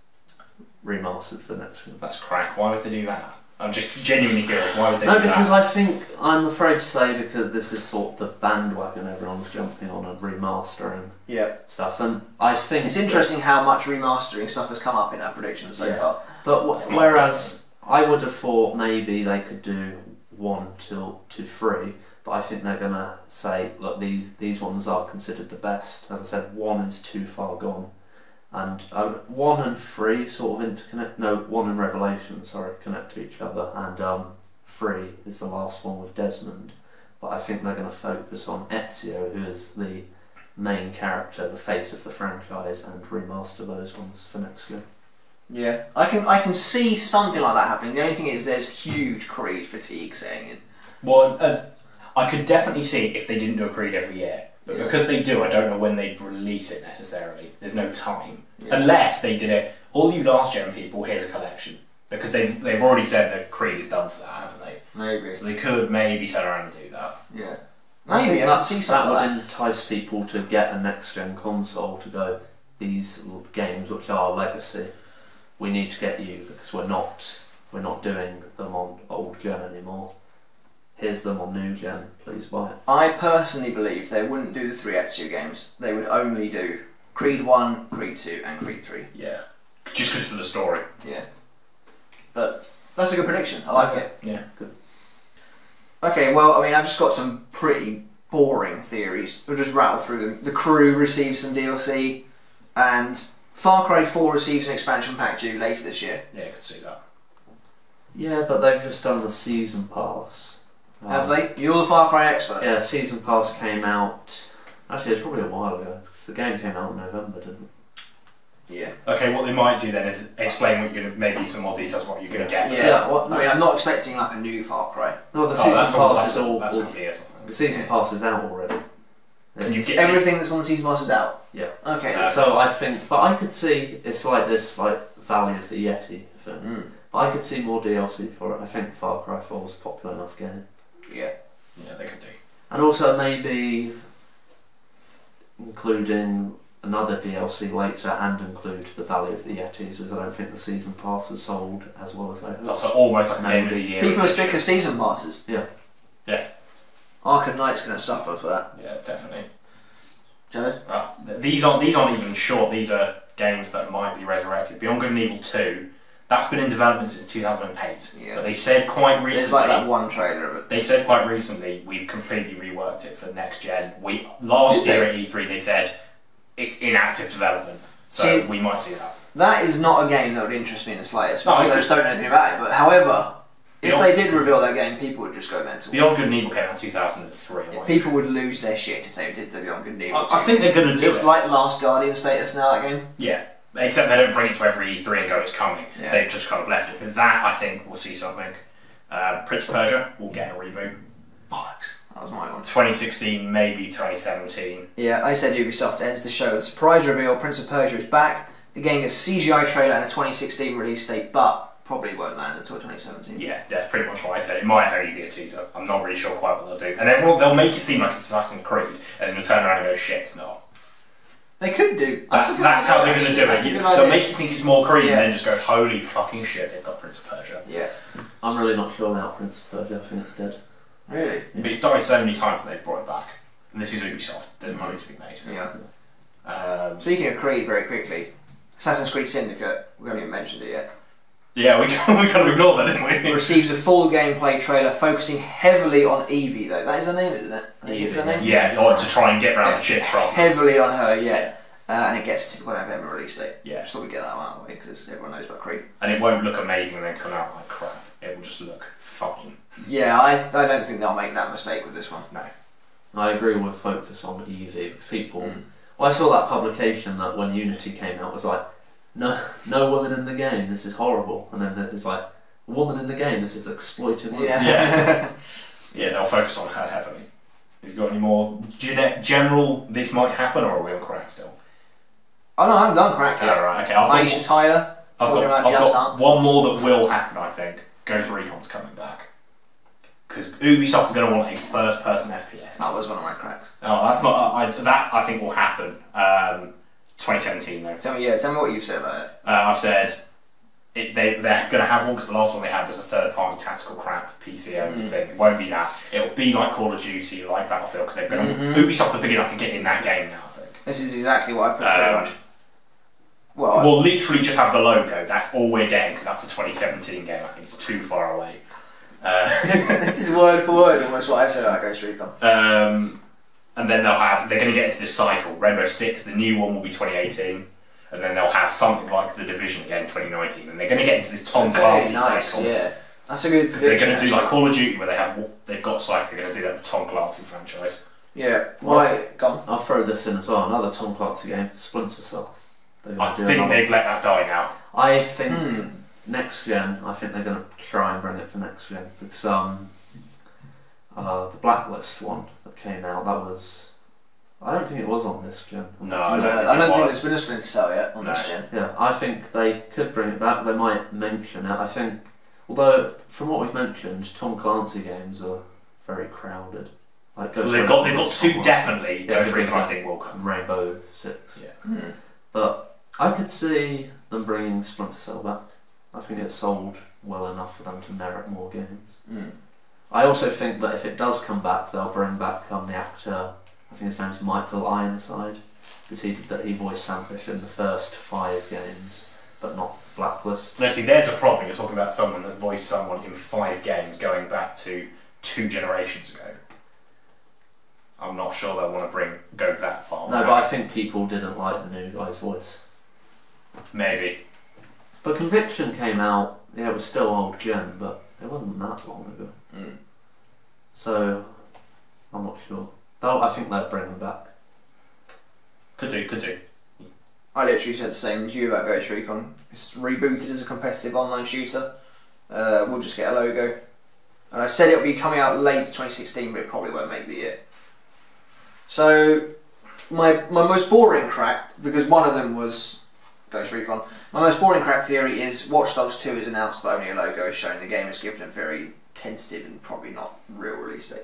[SPEAKER 3] remastered for next year.
[SPEAKER 2] That's crack. Why would they do that? I'm just genuinely curious. Why would they
[SPEAKER 3] No,
[SPEAKER 2] do that?
[SPEAKER 3] because I think, I'm afraid to say, because this is sort of the bandwagon everyone's jumping on and remastering
[SPEAKER 1] Yeah.
[SPEAKER 3] stuff, and I think...
[SPEAKER 1] It's interesting how much remastering stuff has come up in our predictions so
[SPEAKER 3] Yeah.
[SPEAKER 1] far.
[SPEAKER 3] But
[SPEAKER 2] It's not
[SPEAKER 3] whereas I would have thought maybe they could do 1 to 3, but I think they're going to say, look, these ones are considered the best. As I said, 1 is too far gone. And 1 and 3 sort of interconnect. No, 1 and Revelation, sorry, connect to each other. And 3 is the last one with Desmond. But I think they're going to focus on Ezio, who is the main character, the face of the franchise, and remaster those ones for next year.
[SPEAKER 1] Yeah, I can see something like that happening. The only thing is there's huge Creed fatigue setting in.
[SPEAKER 2] Well, I could definitely see if they didn't do a Creed every year. But because they do, I don't know when they'd release it necessarily. There's no time.
[SPEAKER 1] Yeah.
[SPEAKER 2] Unless they did it, all you last gen people, here's a collection. Because they've already said that Creed is done for that, haven't they?
[SPEAKER 1] Maybe.
[SPEAKER 2] So they could maybe turn around and do that.
[SPEAKER 1] Yeah.
[SPEAKER 3] Maybe
[SPEAKER 1] I can see
[SPEAKER 3] that
[SPEAKER 1] something
[SPEAKER 3] would
[SPEAKER 1] like that.
[SPEAKER 3] entice people to get a next gen console to go, these games which are legacy, we need to get you because we're not doing them on old gen anymore. Here's them on new gen, please buy it.
[SPEAKER 1] I personally believe they wouldn't do the 3 Ezio games. They would only do Creed 1, Creed 2 and Creed 3.
[SPEAKER 2] Yeah. Just because for the story.
[SPEAKER 1] Yeah. But that's a good prediction. I like it.
[SPEAKER 2] Yeah, good.
[SPEAKER 1] Okay, well, I mean, I've just got some pretty boring theories. We'll just rattle through them. The Crew receives some DLC, and Far Cry 4 receives an expansion pack due later this year.
[SPEAKER 2] Yeah, I could see that.
[SPEAKER 3] Yeah, but they've just done the season pass.
[SPEAKER 1] Have they? You're the Far Cry expert.
[SPEAKER 3] Yeah, season pass came out. Actually, it's probably a while ago because the game came out in November, didn't it?
[SPEAKER 1] Yeah.
[SPEAKER 2] Okay, what they might do then is explain what you're going to, maybe some more details of what you're going to get.
[SPEAKER 1] Yeah.
[SPEAKER 3] What?
[SPEAKER 1] I mean, I'm not expecting like a new Far Cry.
[SPEAKER 3] No, the season pass is all.
[SPEAKER 2] The
[SPEAKER 3] The season pass is out already.
[SPEAKER 2] Can you get
[SPEAKER 1] Everything that's on the season pass is out.
[SPEAKER 3] Yeah.
[SPEAKER 1] Okay. Then.
[SPEAKER 3] So I think, but I could see it's like this, like Valley of the Yeti film.
[SPEAKER 1] Mm.
[SPEAKER 3] But I could see more DLC for it. I think Far Cry 4 is a popular enough game.
[SPEAKER 1] Yeah.
[SPEAKER 2] Yeah, they could do.
[SPEAKER 3] And also maybe including another DLC later and include the Valley of the Yetis, because I don't think the season pass is sold as well as they hope.
[SPEAKER 2] That's almost like a game of the year.
[SPEAKER 1] People are sick of season passes.
[SPEAKER 3] Yeah.
[SPEAKER 2] Yeah.
[SPEAKER 1] Arkham Knight's going to suffer for that.
[SPEAKER 2] Yeah, definitely.
[SPEAKER 1] Jared?
[SPEAKER 2] These aren't even short. These are games that might be resurrected. Beyond Good and Evil 2, that's been in development since 2008.
[SPEAKER 1] Yeah.
[SPEAKER 2] But they said quite recently.
[SPEAKER 1] There's like that one trailer of it.
[SPEAKER 2] They said quite recently we've completely reworked it for next gen. Last year at E3 they said it's in active development, so
[SPEAKER 1] See,
[SPEAKER 2] we might see that.
[SPEAKER 1] That is not a game that would interest me in the slightest,
[SPEAKER 2] No,
[SPEAKER 1] because I just don't know anything about it. But however, if
[SPEAKER 2] Beyond-
[SPEAKER 1] they did reveal that game, people would just go mental.
[SPEAKER 2] Beyond Good and Evil came out in 2003.
[SPEAKER 1] People would lose their shit if they did the Beyond Good and Evil.
[SPEAKER 2] I think they're going to do
[SPEAKER 1] It's
[SPEAKER 2] it.
[SPEAKER 1] like Last Guardian status now, that game.
[SPEAKER 2] Yeah, except they don't bring it to every E3 and go it's coming.
[SPEAKER 1] Yeah.
[SPEAKER 2] They've just kind of left it. But that, I think, we'll see something. Prince of Persia will get a reboot.
[SPEAKER 1] Bollocks. That was my one.
[SPEAKER 2] 2016, maybe 2017.
[SPEAKER 1] Yeah, I said Ubisoft ends the show with a surprise reveal. Prince of Persia is back. The game gets a CGI trailer and a 2016 release date, but probably won't land until 2017.
[SPEAKER 2] Yeah, that's pretty much what I said. It might only be a teaser. I'm not really sure quite what they'll do. And they'll make it seem like it's Assassin's Creed, and then they'll turn around and go, shit, it's not.
[SPEAKER 1] They could do.
[SPEAKER 2] That's how they're going to do it.
[SPEAKER 1] That's a good
[SPEAKER 2] They'll
[SPEAKER 1] idea.
[SPEAKER 2] make you think it's more Creed,
[SPEAKER 1] Yeah.
[SPEAKER 2] and then just go, holy fucking shit, they've got Prince of Persia.
[SPEAKER 1] Yeah.
[SPEAKER 3] I'm really not sure about Prince of Persia. I think it's dead.
[SPEAKER 1] Really?
[SPEAKER 2] But it's died so many times that they've brought it back. And this is Ubisoft. There's money to be made.
[SPEAKER 1] Yeah. Speaking of Creed, very quickly, Assassin's Creed Syndicate, we haven't even mentioned it yet,
[SPEAKER 2] Yeah, we kind of ignored that, didn't we?
[SPEAKER 1] receives a full gameplay trailer focusing heavily on Evie, though. That is her name, isn't it? I think it's her name.
[SPEAKER 2] Yeah, or to try and get around the chick problem.
[SPEAKER 1] Heavily on her, yeah. And it gets a typical November release date.
[SPEAKER 2] Yeah.
[SPEAKER 1] Just thought we'd get that one out of the way, because everyone knows about Creed.
[SPEAKER 2] And it won't look amazing and then come out like crap. It will just look fine.
[SPEAKER 1] Yeah, I don't think they'll make that mistake with this one.
[SPEAKER 2] No.
[SPEAKER 3] I agree with focus on Evie because people. Well, I saw that publication that when Unity came out was like, no woman in the game, this is horrible, and then there's like, woman in the game, this is exploiting women.
[SPEAKER 1] Yeah.
[SPEAKER 2] Yeah, they'll focus on her heavily. Have you got any more general this might happen, or are we on crack still?
[SPEAKER 1] Oh no, I haven't done crack yet.
[SPEAKER 2] Right, okay.
[SPEAKER 1] Aisha Tyler.
[SPEAKER 2] I've got one more that will happen, I think. Ghost Recon's coming back. Because Ubisoft are going to want a first-person FPS.
[SPEAKER 1] That was one of my cracks.
[SPEAKER 2] Oh, that's not... that, I think, will happen. 2017, though.
[SPEAKER 1] Tell me what you've said about it.
[SPEAKER 2] I've said they're going to have one, because the last one they had was a third-party tactical crap PC only thing. It won't be that. It'll be like Call of Duty, like Battlefield, because they're going to... Ubisoft are big enough to get in that game now, I think.
[SPEAKER 1] This is exactly what I put pretty much. Well,
[SPEAKER 2] we'll literally just have the logo. That's all we're getting, because that's a 2017 game. I think it's too far away.
[SPEAKER 1] This is word for word almost what I've said about Ghost Recon.
[SPEAKER 2] And then they're going to get into this cycle. Rainbow Six, the new one will be 2018, and then they'll have something like The Division again in 2019, and they're going to get into this Tom Clancy cycle.
[SPEAKER 1] Yeah, that's a good.
[SPEAKER 2] Because they're going to do like Call of Duty, where they've got cycle. They're going to do that with Tom Clancy franchise.
[SPEAKER 1] Yeah, right. Gone.
[SPEAKER 3] I'll throw this in as well. Another Tom Clancy game, Splinter Cell.
[SPEAKER 2] I think they've let that die now.
[SPEAKER 3] I think next gen. I think they're going to try and bring it for next gen, because the Blacklist one that came out, that was... I don't think it was on this gen.
[SPEAKER 2] No,
[SPEAKER 1] I don't think there's been a Splinter Cell yet on this gen.
[SPEAKER 3] Yeah, I think they could bring it back. They might mention it. I think, although from what we've mentioned, Tom Clancy games are very crowded. Like
[SPEAKER 2] they've got two definitely. Ghost Recon, I think, will come.
[SPEAKER 3] Rainbow Six.
[SPEAKER 2] Yeah.
[SPEAKER 3] But I could see them bringing Splinter Cell back. I think it's sold well enough for them to merit more games. I also think that if it does come back, they'll bring back the actor. I think his name's Michael Ironside, because he voiced Sam Fisher in the first 5 games, but not Blacklist.
[SPEAKER 2] No, see, there's a problem. You're talking about someone that voiced someone in 5 games going back to 2 generations ago. I'm not sure they'll want to go that far back.
[SPEAKER 3] No, but I think people didn't like the new guy's voice.
[SPEAKER 2] Maybe.
[SPEAKER 3] But Conviction came out, it was still old gen, but it wasn't that long ago. So, I'm not sure. Though I think they'd bring him back.
[SPEAKER 2] Could do.
[SPEAKER 1] I literally said the same as you about Ghost Recon. It's rebooted as a competitive online shooter. We'll just get a logo. And I said it'll be coming out late 2016, but it probably won't make the year. So, my most boring crack, because one of them was Ghost Recon, my most boring crack theory is Watch Dogs 2 is announced but only a logo is shown. The game is given a very tentative and probably not real release date.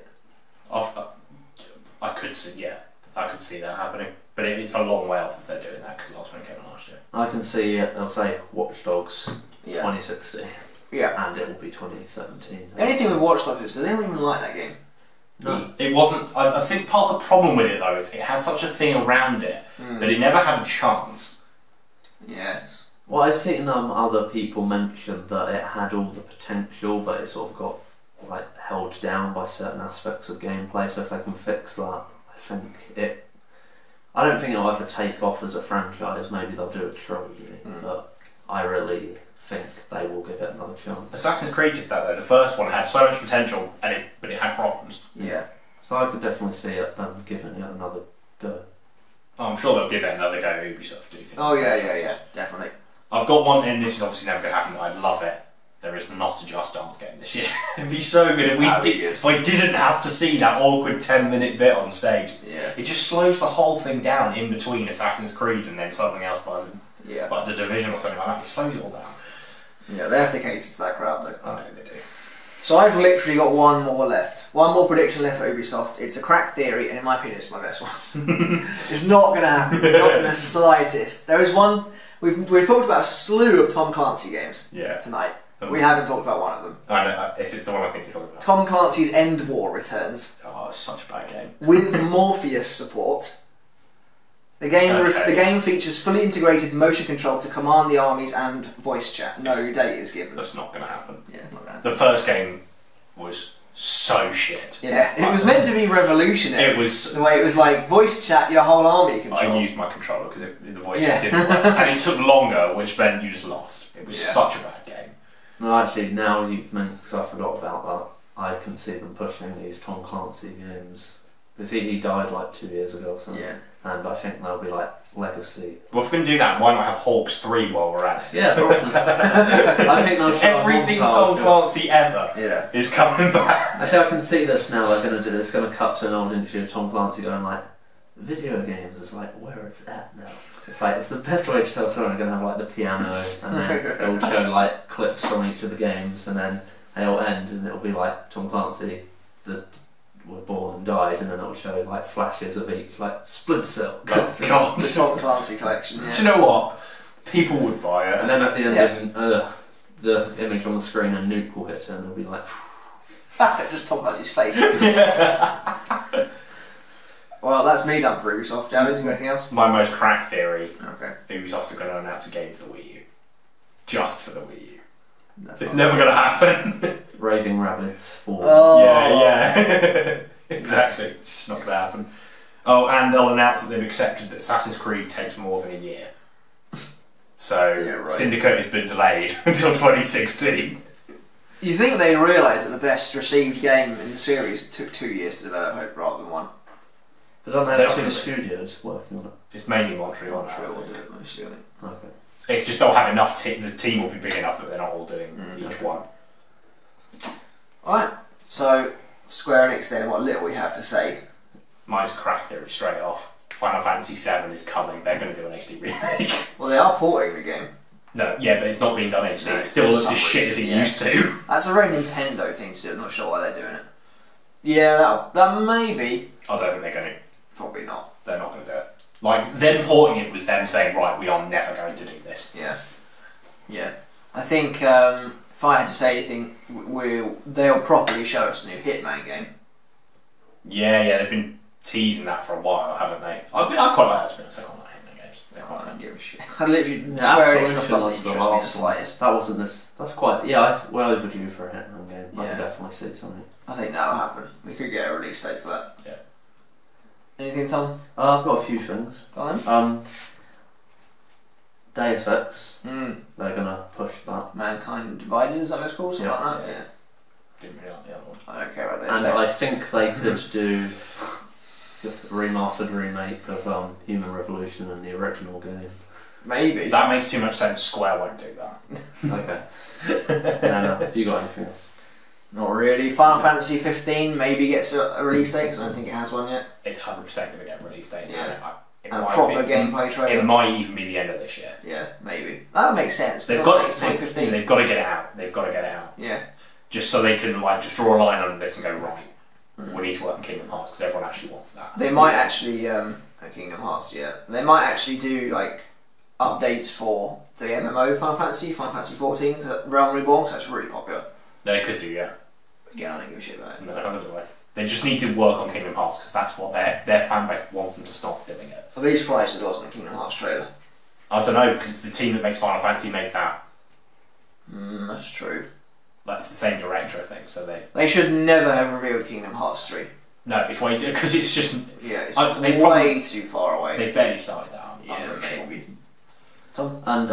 [SPEAKER 2] I could see that happening, but it's a long way off if they're doing that, because the last one came out last year.
[SPEAKER 3] I can see it, they'll say Watch Dogs 2016, and it will be 2017.
[SPEAKER 1] Anything with Watch Dogs is, does anyone even like that game?
[SPEAKER 3] No.
[SPEAKER 2] It wasn't. I think part of the problem with it though is it had such a thing around it that it never had a chance.
[SPEAKER 1] Yes.
[SPEAKER 3] Well, I've seen other people mention that it had all the potential, but it sort of got held down by certain aspects of gameplay. So if they can fix that, I don't think it'll ever take off as a franchise. Maybe they'll do a trilogy, but I really think they will give it another chance.
[SPEAKER 2] Assassin's Creed did that though. The first one had so much potential, but it had problems.
[SPEAKER 1] Yeah.
[SPEAKER 3] So I could definitely see them giving it another go.
[SPEAKER 2] Oh, I'm sure they'll give it another go. Ubisoft do think.
[SPEAKER 1] Oh yeah, definitely.
[SPEAKER 2] I've got one, and this is obviously never going to happen. I'd love it. There is not a Just Dance game this year. It'd be so good if I didn't have to see that awkward 10-minute bit on stage.
[SPEAKER 1] Yeah.
[SPEAKER 2] It just slows the whole thing down in between Assassin's Creed and then something else by The Division or something like that. It slows it all down.
[SPEAKER 1] Yeah, they have to cater to that crowd though.
[SPEAKER 2] I know they do.
[SPEAKER 1] So I've literally got one more left. One more prediction left for Ubisoft. It's a crack theory, and in my opinion, it's my best one. It's not going to happen, not in the slightest. There is one. We've talked about a slew of Tom Clancy games tonight. We haven't talked about one of them.
[SPEAKER 2] I know, if it's the one I think you're talking about.
[SPEAKER 1] Tom Clancy's End War returns.
[SPEAKER 2] Oh, it's such a bad game.
[SPEAKER 1] With Morpheus support. The game features fully integrated motion control to command the armies and voice chat. No date is given.
[SPEAKER 2] That's not going to happen.
[SPEAKER 1] Yeah, it's not going to happen.
[SPEAKER 2] The first game was so shit.
[SPEAKER 1] Yeah, it was meant to be revolutionary.
[SPEAKER 2] It was
[SPEAKER 1] the way it was like voice chat, your whole army control.
[SPEAKER 2] I used my controller because the voice chat didn't work, and it took longer, which meant you just lost. It was such a bad game.
[SPEAKER 3] No, actually, now you've mentioned, because I forgot about that, I can see them pushing these Tom Clancy games. Because he died like 2 years ago or something.
[SPEAKER 1] Yeah.
[SPEAKER 3] and I think they'll be like Legacy.
[SPEAKER 2] Well, if we're going to do that, why not have Hawks 3 while we're at it?
[SPEAKER 3] Yeah, probably. I think they'll show
[SPEAKER 2] everything Tom Clancy ever is coming back.
[SPEAKER 3] Actually, I can see this now. They're going to do this. It's going to cut to an old interview of Tom Clancy going like, "Video games is like where it's at now." It's like it's the best way to tell a story. They're going to have like the piano, and then it'll show like clips from each of the games, and then it'll end, and it'll be like Tom Clancy that were born and died, and then it'll show like flashes of each, like Splinter Cell.
[SPEAKER 2] Oh, God.
[SPEAKER 1] The Tom Clancy collection. Yeah.
[SPEAKER 2] Do you know what? People would buy it.
[SPEAKER 3] And then at the end, the image on the screen, a nuke will hit it, and it'll be like.
[SPEAKER 1] Just Tom Clancy's face. Well, that's me done for Ubisoft. Jammers, you got anything else?
[SPEAKER 2] My most crack theory.
[SPEAKER 1] Okay.
[SPEAKER 2] Ubisoft are going to announce a game for the Wii U. Just for the Wii U. It's
[SPEAKER 1] not
[SPEAKER 2] never going to happen.
[SPEAKER 3] Raving Rabbids 4.
[SPEAKER 1] Oh.
[SPEAKER 2] Yeah. Exactly. It's just not going to happen. Oh, and they'll announce that they've accepted that Assassin's Creed takes more than a year. So, Syndicate has been delayed until 2016.
[SPEAKER 1] You think they realise that the best received game in the series took 2 years to develop rather than 1?
[SPEAKER 3] But don't they have 2 studios working on it?
[SPEAKER 2] It's mainly Montreal.
[SPEAKER 1] Montreal will do it mostly, I think.
[SPEAKER 3] Okay.
[SPEAKER 2] It's just they'll have enough. The team will be big enough that they're not all doing each one.
[SPEAKER 1] Alright, so Square Enix then, what little we have to say.
[SPEAKER 2] Mine's a crack theory straight off. Final Fantasy VII is coming. They're going to do an HD remake.
[SPEAKER 1] Well, they are porting the game.
[SPEAKER 2] No, yeah, but it's not being done HD. It still looks as shit as it used to.
[SPEAKER 1] That's a very Nintendo thing to do. I'm not sure why they're doing it. Yeah, that may be.
[SPEAKER 2] I don't think they're going to.
[SPEAKER 1] Probably not.
[SPEAKER 2] They're not going to do it. Like, them porting it was them saying, right, we are never going to do this.
[SPEAKER 1] Yeah. Yeah. I think if I had to say anything, they'll properly show us the new Hitman game.
[SPEAKER 2] Yeah, they've been teasing that for a while, haven't they? I quite like that, to be honest. I quite like Hitman games. They're quite
[SPEAKER 1] I
[SPEAKER 2] fun.
[SPEAKER 1] don't give a shit. I literally Square Enix stuff doesn't interest me the slightest.
[SPEAKER 3] That wasn't this. That's quite. Yeah, we're overdue for a Hitman game. I can definitely see something.
[SPEAKER 1] I think that'll happen. We could get a release date for that.
[SPEAKER 2] Yeah.
[SPEAKER 1] Anything, Tom?
[SPEAKER 3] I've got a few things.
[SPEAKER 1] Go on.
[SPEAKER 3] Deus Ex. They're gonna push that.
[SPEAKER 1] Mankind Divided, is that what it's called? Something like that? Yeah.
[SPEAKER 2] Didn't really like the other one.
[SPEAKER 1] I don't care about Deus
[SPEAKER 3] And
[SPEAKER 1] Ex.
[SPEAKER 3] I think they could do just a remastered remake of Human Revolution and the original game.
[SPEAKER 1] Maybe.
[SPEAKER 2] That makes too much sense. Square won't do that.
[SPEAKER 3] Okay. No. Have you got anything else?
[SPEAKER 1] Not really. Final Fantasy 15 maybe gets a release date because I don't think it has one yet.
[SPEAKER 2] It's 100% going to get a release date.
[SPEAKER 1] Yeah.
[SPEAKER 2] It
[SPEAKER 1] And a
[SPEAKER 2] might
[SPEAKER 1] proper
[SPEAKER 2] be-
[SPEAKER 1] gameplay trailer.
[SPEAKER 2] It might even be the end of this year.
[SPEAKER 1] Yeah, maybe. That would make sense.
[SPEAKER 2] They've
[SPEAKER 1] because
[SPEAKER 2] got
[SPEAKER 1] it's 2015.
[SPEAKER 2] they've got to get it out. They've got to get it out.
[SPEAKER 1] Yeah.
[SPEAKER 2] Just so they can like just draw a line under this and go right. We need to work on Kingdom Hearts because everyone actually wants that.
[SPEAKER 1] They might actually Kingdom Hearts. Yeah. They might actually do like updates for the MMO Final Fantasy 14, Realm Reborn. So that's really popular.
[SPEAKER 2] They could do, yeah.
[SPEAKER 1] Yeah, I don't give a shit about it.
[SPEAKER 2] No, not the way. They just need to work on Kingdom Hearts because that's what their fan base wants them to stop doing it.
[SPEAKER 1] I'd be surprised if there wasn't a Kingdom Hearts trailer.
[SPEAKER 2] I don't know because it's the team that makes Final Fantasy makes that.
[SPEAKER 1] That's true.
[SPEAKER 2] Like it's the same director, I think. So
[SPEAKER 1] they should never have revealed Kingdom Hearts 3.
[SPEAKER 2] No, it's way too because it's just
[SPEAKER 1] it's
[SPEAKER 2] they've
[SPEAKER 1] way too far away.
[SPEAKER 2] They've barely started that.
[SPEAKER 1] Yeah, maybe. Tom?
[SPEAKER 3] And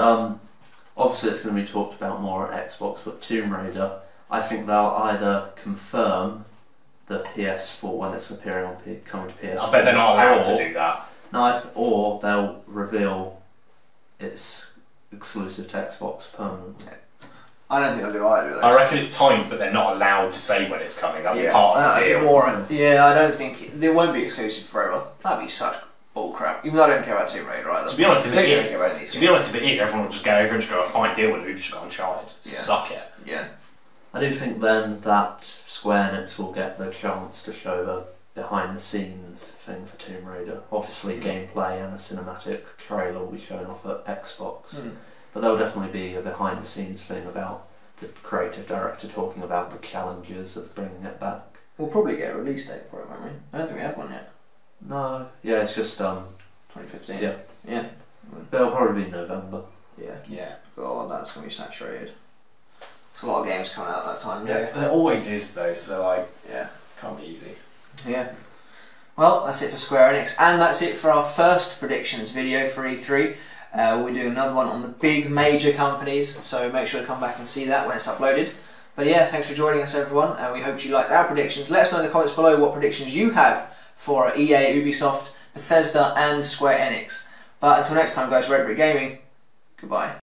[SPEAKER 3] obviously it's going to be talked about more at Xbox, but Tomb Raider, I think they'll either confirm the PS4 when it's appearing on coming to PS4.
[SPEAKER 2] I bet they're not allowed to do that.
[SPEAKER 3] No, or they'll reveal it's exclusive to Xbox permanently.
[SPEAKER 1] Yeah. I don't think they'll do either of those.
[SPEAKER 2] I reckon it's timed, but they're not allowed to say when it's coming. That'll be part of the deal.
[SPEAKER 1] I don't think they won't be exclusive forever. That'd be such bullcrap. Even though I don't care about Tomb Raider either.
[SPEAKER 2] To be honest, if it is, everyone will just go over and just go, fine, deal with it. We've just got Uncharted. Suck it.
[SPEAKER 1] Yeah.
[SPEAKER 3] I do think then that Square Enix will get the chance to show the behind the scenes thing for Tomb Raider. Obviously gameplay and a cinematic trailer will be shown off at Xbox. But there'll definitely be a behind the scenes thing about the creative director talking about the challenges of bringing it back.
[SPEAKER 1] We'll probably get a release date for it, won't we? I don't think we have one yet.
[SPEAKER 3] No, yeah, it's just
[SPEAKER 1] 2015.
[SPEAKER 3] Yeah. But it'll probably be November.
[SPEAKER 1] Yeah. God, that's gonna be saturated. There's a lot of games coming out at that time.
[SPEAKER 2] Yeah, there always is though. So like, can't be easy.
[SPEAKER 1] Yeah. Well, that's it for Square Enix, and that's it for our first predictions video for E3. We'll be doing another one on the big major companies, so make sure to come back and see that when it's uploaded. But yeah, thanks for joining us everyone, and we hope you liked our predictions. Let us know in the comments below what predictions you have for EA, Ubisoft, Bethesda and Square Enix. But until next time guys, Red Brick Gaming, goodbye.